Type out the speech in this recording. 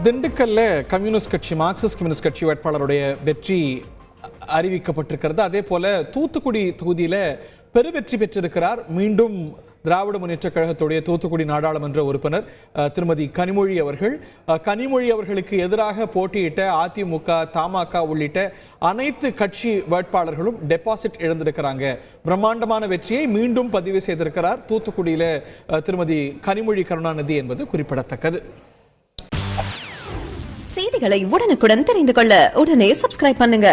திண்டுக்கல்ல கம்யூனிஸ்ட் கட்சி Marxist communist கட்சி வேட்பாளருடைய வெற்றி அறிவிக்கப்பட்டிருக்கிறது. அதே போல தூத்துக்குடி தொகுதியில பெருவெற்றி பெற்றிருக்கிறார் மீண்டும் திராவிட முன்னேற்ற கழகத்துடைய தூத்துக்குடி நாடாளுமன்ற உறுப்பினர் திருமதி கனிமொழி அவர்கள். கனிமொழி அவர்களுக்கு எதிராக போட்டியிட்ட அதிமுக, தமாக உள்ளிட்ட அனைத்து கட்சி வேட்பாளர்களும் டெபாசிட் இழந்திருக்கிறாங்க. பிரம்மாண்டமான வெற்றியை மீண்டும் பதிவு செய்திருக்கிறார் தூத்துக்குடியில திருமதி கனிமொழி கருணாநிதி என்பது குறிப்பிடத்தக்கது. செய்திகளை உடனுக்குடன் தெரிந்து கொள்ள உடனே சப்ஸ்கிரைப் பண்ணுங்க.